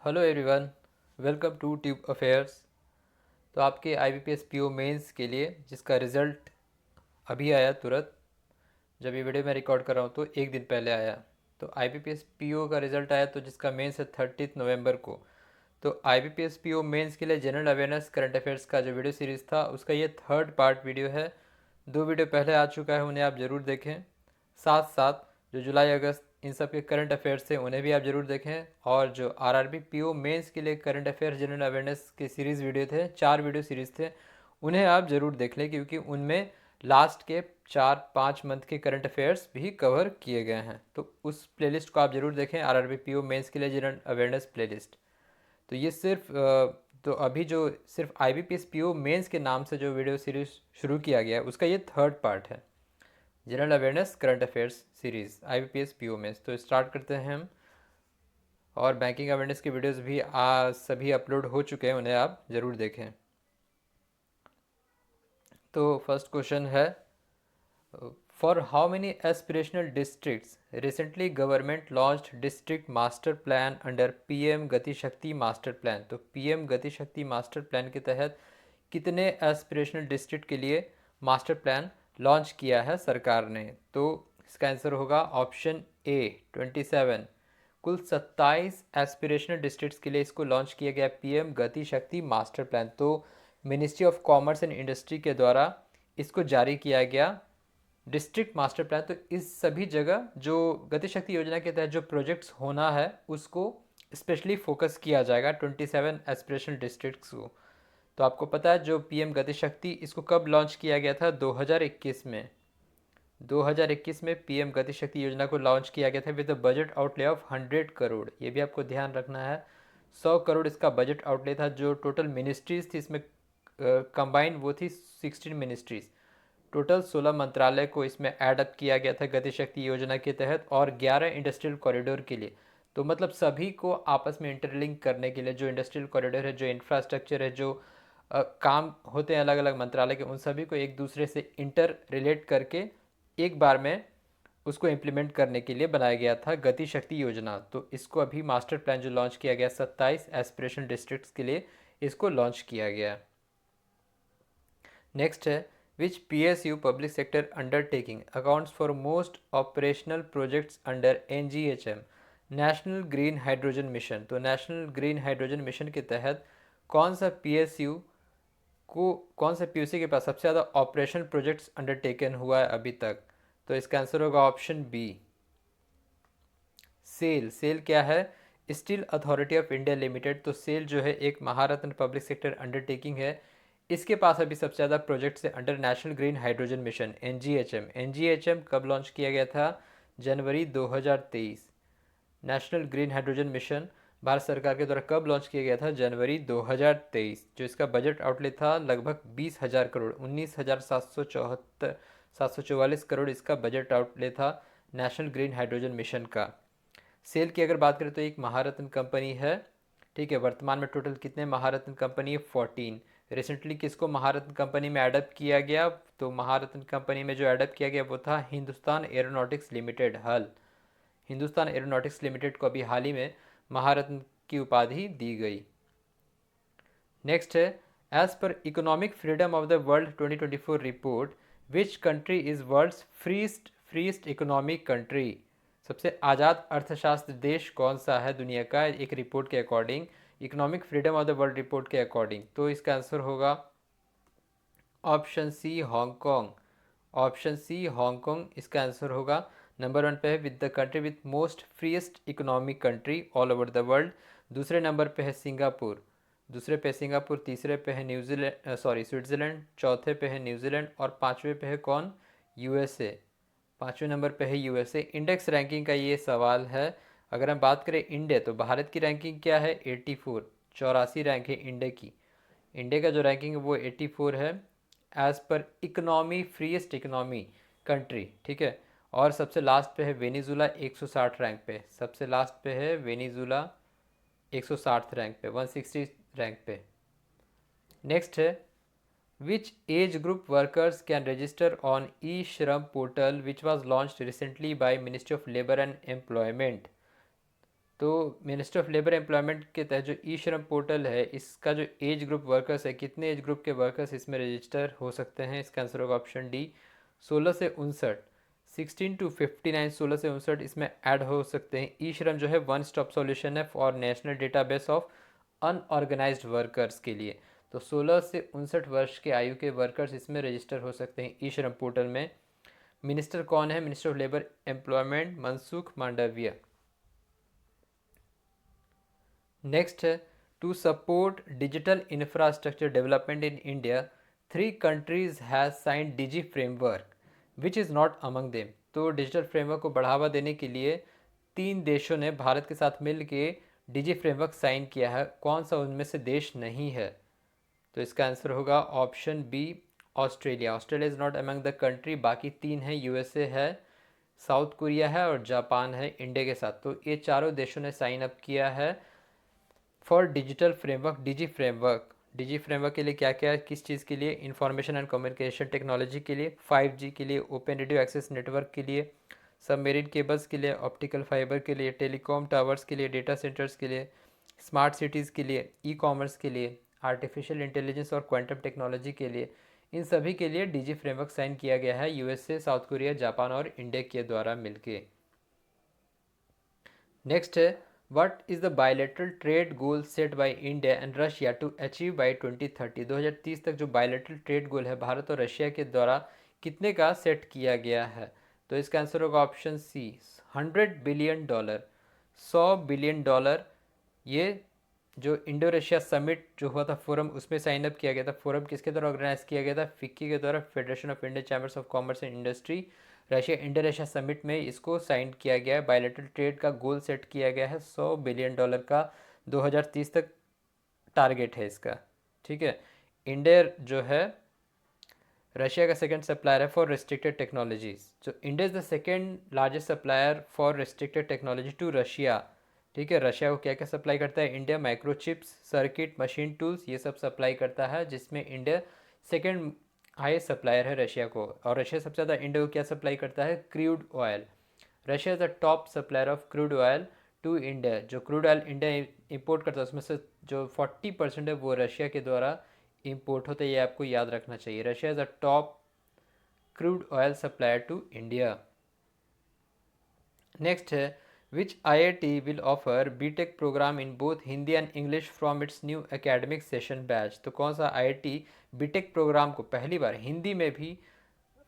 Hello everyone, welcome to Tube Affairs. तो आपके IBPS PO mains के लिए जिसका रिज़ल्ट अभी आया तुरंत, जब ये वीडियो मैं रिकॉर्ड कर रहा हूँ तो एक दिन पहले आया। तो IBPS PO का रिज़ल्ट आया तो जिसका मेंस है 30 नवंबर को। तो IBPS PO मेंस के लिए जनरल अवेयरनेस करंट अफेयर्स का जो वीडियो सीरीज़ था उसका ये थर्ड पार्ट वीडियो है। 2 वीडियो पहले आ चुका है, उन्हें आप ज़रूर देखें। साथ साथ जो जुलाई अगस्त इन सब के करंट अफेयर्स थे उन्हें भी आप ज़रूर देखें। और जो RRB PO मेंस के लिए करंट अफेयर्स जनरल अवेयरनेस के सीरीज़ वीडियो थे, 4 वीडियो सीरीज़ थे, उन्हें आप ज़रूर देख लें क्योंकि उनमें लास्ट के 4-5 मंथ के करंट अफेयर्स भी कवर किए गए हैं। तो उस प्लेलिस्ट को आप ज़रूर देखें, RRB PO मेंस के लिए जनरल अवेयरनेस प्लेलिस्ट। तो ये सिर्फ तो अभी जो सिर्फ IBPS PO मेंस के नाम से जो वीडियो सीरीज शुरू किया गया है उसका ये थर्ड पार्ट है, general awareness current affairs series IBPS PO मेंस। तो स्टार्ट करते हैं हम। और बैंकिंग अवेयरनेस की वीडियोस भी सभी अपलोड हो चुके हैं, उन्हें आप ज़रूर देखें। तो फर्स्ट क्वेश्चन है, for how many aspirational districts recently government launched district master plan under PM गति शक्ति मास्टर प्लान। तो PM गति शक्ति मास्टर प्लान के तहत कितने एस्पिरेशनल डिस्ट्रिक्ट के लिए मास्टर प्लान लॉन्च किया है सरकार ने? तो इसका आंसर होगा ऑप्शन A 27। कुल 27 एस्पिरेशनल डिस्ट्रिक्ट्स के लिए इसको लॉन्च किया गया PM गति शक्ति मास्टर प्लान। तो ministry of commerce and industry के द्वारा इसको जारी किया गया डिस्ट्रिक्ट मास्टर प्लान। तो इस सभी जगह जो गति शक्ति योजना के तहत जो प्रोजेक्ट्स होना है उसको स्पेशली फोकस किया जाएगा 27 एस्पिरेशनल डिस्ट्रिक्ट्स को। तो आपको पता है जो PM गति शक्ति इसको कब लॉन्च किया गया था? 2021 में। 2021 में PM गति शक्ति योजना को लॉन्च किया गया था with a budget outlay of 100 crore. ये भी आपको ध्यान रखना है, 100 करोड़ इसका बजट आउटले था। जो टोटल मिनिस्ट्रीज थी इसमें कंबाइन वो थी 16 मिनिस्ट्रीज। टोटल 16 मंत्रालय को इसमें एडअप किया गया था गति शक्ति योजना के तहत, और 11 इंडस्ट्रियल कॉरिडोर के लिए। तो मतलब सभी को आपस में इंटरलिंक करने के लिए जो इंडस्ट्रियल कॉरिडोर है, जो इंफ्रास्ट्रक्चर है, जो काम होते हैं अलग अलग मंत्रालय के, उन सभी को एक दूसरे से इंटर रिलेट करके एक बार में उसको इम्प्लीमेंट करने के लिए बनाया गया था गति शक्ति योजना। तो इसको अभी मास्टर प्लान जो लॉन्च किया गया 27 एस्पिरेशन डिस्ट्रिक्ट्स के लिए इसको लॉन्च किया गया। नेक्स्ट है, विच PSU public sector undertaking accounts for most operational projects under NGHM national green hydrogen mission. तो नेशनल ग्रीन हाइड्रोजन मिशन के तहत कौन सा PSU को कौन सा PUC के पास सबसे ज़्यादा ऑपरेशनल प्रोजेक्ट्स अंडरटेकन हुआ है अभी तक? तो इसका आंसर होगा ऑप्शन B, सेल। सेल क्या है? Steel authority of India limited. तो सेल जो है एक महारत्न पब्लिक सेक्टर अंडरटेकिंग है, इसके पास अभी सबसे ज़्यादा प्रोजेक्ट्स है under national green hydrogen mission NGHM। NGHM कब लॉन्च किया गया था? जनवरी 2023। National green hydrogen mission Bharat सरकार के द्वारा कब लॉन्च किया गया था? जनवरी 2023। जो इसका बजट आउटले था लगभग 20,000 करोड़, 19,744 करोड़ इसका बजट आउटले था नेशनल ग्रीन हाइड्रोजन मिशन का। सेल की अगर बात करें तो एक महारत्न कंपनी है, ठीक है। वर्तमान में टोटल कितने महारत्न कंपनी है? 14। रिसेंटली किसको महारत्न कंपनी में एडप्ट किया गया? तो महारत्न कंपनी में जो एडप्ट किया गया वो था हिंदुस्तान एरोनॉटिक्स लिमिटेड, हल। हिंदुस्तान एरोनॉटिक्स लिमिटेड को अभी हाल ही में महारत्न की उपाधि दी गई। नेक्स्ट है, as per economic freedom of the world 2024 report which country is world's freest economic country. सबसे आज़ाद अर्थशास्त्र देश कौन सा है दुनिया का, एक रिपोर्ट के according, economic freedom of the world report के अकॉर्डिंग? तो इसका आंसर होगा option C, Hong Kong. Option C, Hong Kong इसका आंसर होगा। नंबर 1 पे है with the country with most freest economic country all over the world. दूसरे नंबर पे है सिंगापुर। दूसरे पे सिंगापुर, तीसरे पे है स्विट्ज़रलैंड, चौथे पे है न्यूजीलैंड, और पाँचवें पे है कौन? USA। पाँचवें नंबर पे है USA। इंडेक्स रैंकिंग का ये सवाल है। अगर हम बात करें इंडिया, तो भारत की रैंकिंग क्या है? 84, 84 रैंक है इंडिया की। इंडिया का जो रैंकिंग है वो 84 है एज पर इकोनॉमी, फ्रीएस्ट इकोनॉमी कंट्री, ठीक है। और सबसे लास्ट पे है वेनेजुला 160 रैंक पे। सबसे लास्ट पे है वेनेजुला 160 रैंक पे, 160 रैंक पे। नेक्स्ट है, which age group workers can register on E-श्रम portal which was launched recently by ministry of labour and employment. तो मिनिस्ट्री ऑफ लेबर एम्प्लॉयमेंट के तहत जो ई श्रम पोर्टल है, इसका जो एज ग्रुप वर्कर्स है, कितने एज ग्रुप के वर्कर्स इसमें रजिस्टर हो सकते हैं? इसका आंसर होगा ऑप्शन डी, 16 से 59। 16 to 59, 16 से 59 इसमें ऐड हो सकते हैं। ई श्रम जो है वन स्टॉप सॉल्यूशन है for national database of unorganised workers के लिए। तो 16 से 59 वर्ष के आयु के वर्कर्स इसमें रजिस्टर हो सकते हैं ई श्रम पोर्टल में। मिनिस्टर कौन है? Minister of labour employment Mansukh Mandaviya. Next है, to support digital infrastructure development in India 3 countries has signed digi framework which is not among them. तो डिजिटल फ्रेमवर्क को बढ़ावा देने के लिए 3 देशों ने भारत के साथ मिल के डिजी फ्रेमवर्क साइन किया है। कौन सा उनमें से देश नहीं है? तो इसका आंसर होगा option B, Australia. Australia is not among the country. बाकी 3 हैं, यूएसए है, साउथ कोरिया है और जापान है इंडिया के साथ। तो ये चारों देशों ने साइन अप किया है for digital framework, digi framework. Digi framework के लिए क्या क्या, किस चीज़ के लिए? इंफॉर्मेशन एंड कम्युनिकेशन टेक्नोलॉजी के लिए, 5G के लिए, ओपन रेडियो एक्सेस नेटवर्क के लिए, सबमेरीन केबल्स के लिए, ऑप्टिकल फाइबर के लिए, टेलीकॉम टावर्स के लिए, डेटा सेंटर्स के लिए, स्मार्ट सिटीज़ के लिए, ई कॉमर्स के लिए, आर्टिफिशियल इंटेलिजेंस और क्वांटम टेक्नोलॉजी के लिए। इन सभी के लिए डिजी फ्रेमवर्क साइन किया गया है यूएसए, साउथ कोरिया, जापान और इंडिया के द्वारा मिलके। नेक्स्ट है, what is the bilateral trade goal set by India and Russia to achieve by 2030? 2030 तक जो बायलैटरल ट्रेड गोल है भारत और रशिया के द्वारा कितने का सेट किया गया है? तो इसका आंसर होगा ऑप्शन सी, $100 बिलियन, $100 बिलियन। ये जो इंडो रशिया समिट जो हुआ था फोरम, उसमें साइन अप किया गया था। फोरम किसके द्वारा ऑर्गेनाइज किया गया था? फिक्की के द्वारा, federation of Indian chambers of commerce and industry. Russia Indo Russia summit में इसको साइन किया गया है। बायलैटरल ट्रेड का गोल सेट किया गया है $100 बिलियन का, 2030 तक टारगेट है इसका। ठीक है। इंडिया जो है रशिया का सेकंड सप्लायर है फॉर रिस्ट्रिक्टेड टेक्नोलॉजीज। जो India is the second largest supplier for restricted technology to Russia. ठीक है, रशिया को क्या क्या सप्लाई करता है? India microchips, circuit, machine tools, ये सब सप्लाई करता है, जिसमें इंडिया सेकंड हाईएस्ट सप्लायर है रशिया को। और रशिया सबसे ज़्यादा इंडिया को क्या सप्लाई करता है? Crude oil. Russia is the top supplier of crude oil to India. जो क्रूड ऑयल इंडिया इंपोर्ट करता है उसमें से जो 40% है वो रशिया के द्वारा इंपोर्ट होता है। ये आपको याद रखना चाहिए। Russia is the top crude oil supplier to India. Next है, which IIT will offer BTech programme in both Hindi and English from its new academic session batch? तो कौन सा IIT बीटेक प्रोग्राम को पहली बार हिंदी में भी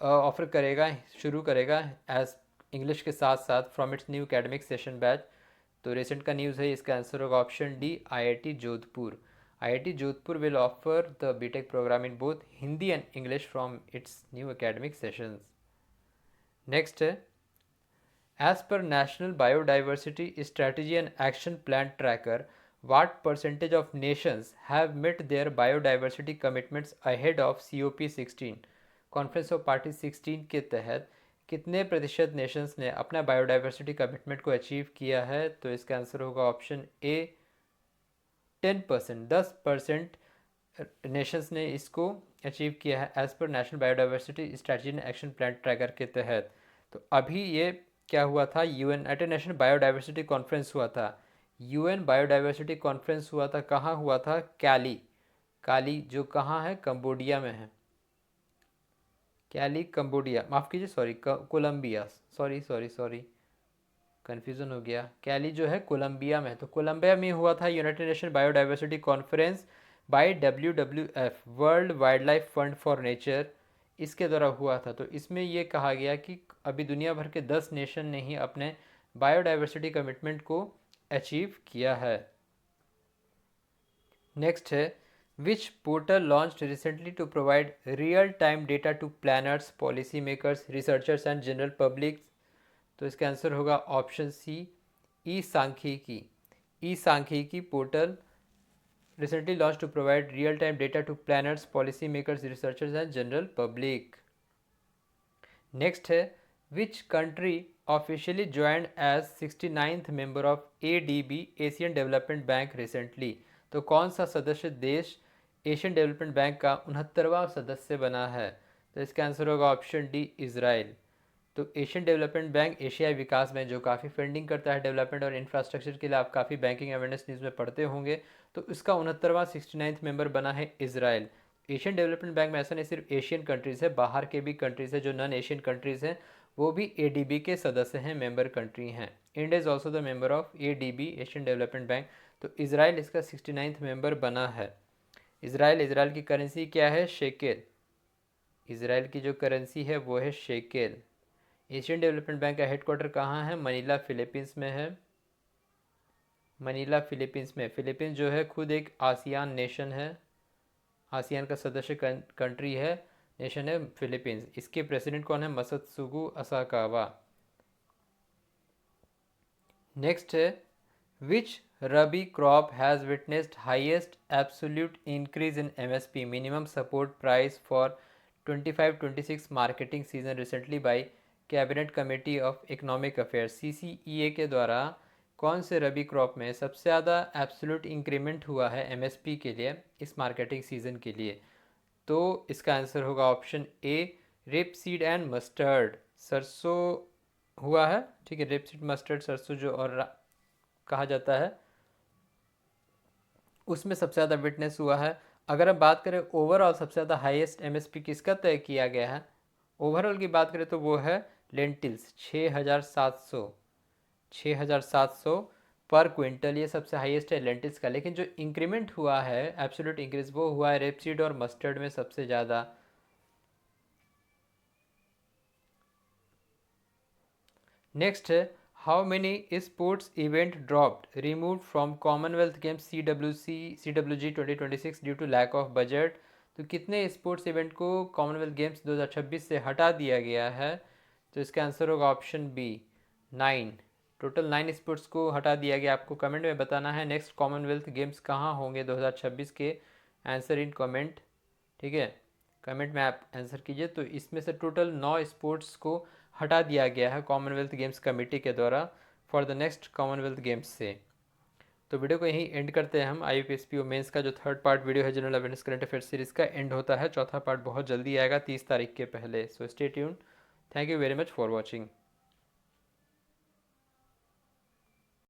ऑफर करेगा, शुरू करेगा एज इंग्लिश के साथ साथ from its new academic session batch? तो रिसेंट का न्यूज़ है, इसका आंसर होगा option D, IIT Jodhpur. IIT Jodhpur will offer the BTech programme in both Hindi and English from its new academic sessions. Next है, as per National Biodiversity Strategy and Action Plan Tracker, what percentage of nations have met their biodiversity commitments ahead of COP16? Conference of party 16 के तहत कितने प्रतिशत Nations ने अपना biodiversity commitment को achieve किया है? तो इसका आंसर होगा ऑप्शन ए, 10%। 10% नेशंस ने इसको अचीव किया है as per national biodiversity strategy and action plan tracker के तहत। तो अभी ये क्या हुआ था? यूनाइटेड नेशन बायोडाइवर्सिटी कॉन्फ्रेंस हुआ था। यूएन बायोडाइवर्सिटी कॉन्फ्रेंस हुआ था, कहाँ हुआ था? कैली। काली जो कहाँ है? कंबोडिया में है। कैली कंबोडिया, माफ़ कीजिए, sorry Colombia, sorry sorry sorry confusion हो गया। कैली जो है कोलंबिया में, तो कोलंबिया में हुआ था United Nation Biodiversity Conference by WWF, World Wildlife Fund for Nature, इसके द्वारा हुआ था। तो इसमें ये कहा गया कि अभी दुनिया भर के 10 नेशन ने ही अपने बायोडाइवर्सिटी कमिटमेंट को अचीव किया है। नेक्स्ट है, which portal launched recently to provide real time data to planners, policy makers, researchers and general public? तो इसका आंसर होगा ऑप्शन सी, ई सांख्यिकी। ई सांख्यिकी portal recently launched to provide real-time data to planners, policy makers, researchers and general public. Next है, which country officially joined as 69th member of ADB, Asian Development Bank recently? तो कौन सा सदस्य देश Asian development bank का 69वां सदस्य बना है? तो इसका आंसर होगा ऑप्शन डी, इजराइल। तो एशियन डेवलपमेंट बैंक एशियाई विकास बैंक जो काफ़ी फंडिंग करता है डेवलपमेंट और इंफ्रास्ट्रक्चर के लिए, आप काफ़ी बैंकिंग अवेयरनेस न्यूज़ में पढ़ते होंगे। तो इसका 69वां 69th मेंबर बना है इजराइल। एशियन डेवलपमेंट बैंक में ऐसा नहीं सिर्फ एशियन कंट्रीज़ है, बाहर के भी कंट्रीज़ है जो नॉन एशियन कंट्रीज़ हैं, वो भी एडीबी के सदस्य हैं, मेंबर कंट्री हैं। India is also the member of ADB, Asian development bank. तो इजराइल इसका 69th मेंबर बना है। इजराइल की करेंसी क्या है? शेकेल। इजराइल की जो करेंसी है वो है शेकेल। एशियन डेवलपमेंट बैंक का हेडक्वार्टर कहाँ है? मनीला, फिलीपींस में है। मनीला फिलीपींस में। फिलीपींस जो है खुद एक आसियान नेशन है, आसियान का सदस्य कंट्री है, नेशन है फिलीपींस। इसके प्रेसिडेंट कौन है? मसत्सुगु असाकावा। नेक्स्ट है, which rabi crop has witnessed highest absolute increase in MSP minimum support price for 25-26 marketing season recently by cabinet committee of economic affairs. CCEA के द्वारा कौन से रबी क्रॉप में सबसे ज़्यादा एब्सोल्यूट इंक्रीमेंट हुआ है एमएसपी के लिए इस मार्केटिंग सीजन के लिए? तो इसका आंसर होगा option A, rape seed and mustard. सरसों हुआ है, ठीक है, रेप सीड मस्टर्ड सरसों जो और कहा जाता है, उसमें सबसे ज़्यादा विटनेस हुआ है। अगर हम बात करें ओवरऑल सबसे ज़्यादा हाईएस्ट एमएसपी किसका तय किया गया है, ओवरऑल की बात करें तो वो है लेंटिल्स, 6,700 पर क्विंटल, ये सबसे हाईएस्ट है लेंटिल्स का। लेकिन जो इंक्रीमेंट हुआ है एब्सोल्यूट इंक्रीज वो हुआ है रेपसीड और मस्टर्ड में सबसे ज़्यादा। नेक्स्ट है, how many sports event dropped remove from Commonwealth Games CWG 2026 due to lack of budget. तो कितने स्पोर्ट्स इवेंट को कॉमनवेल्थ गेम्स 2026 से हटा दिया गया है? तो इसका आंसर होगा ऑप्शन बी, 9। टोटल 9 स्पोर्ट्स को हटा दिया गया। आपको कमेंट में बताना है नेक्स्ट कॉमनवेल्थ गेम्स कहाँ होंगे 2026 के, आंसर इन कमेंट, ठीक है, कमेंट में आप आंसर कीजिए। तो इसमें से टोटल 9 स्पोर्ट्स को हटा दिया गया है कॉमनवेल्थ गेम्स कमेटी के द्वारा for the next Commonwealth games से। तो वीडियो को यहीं एंड करते हैं हम। IUPAC मेंस का जो थर्ड पार्ट वीडियो है general awareness current affair series का एंड होता है, चौथा पार्ट बहुत जल्दी आएगा 30 तारीख के पहले। So stay tuned. Thank you very much for watching.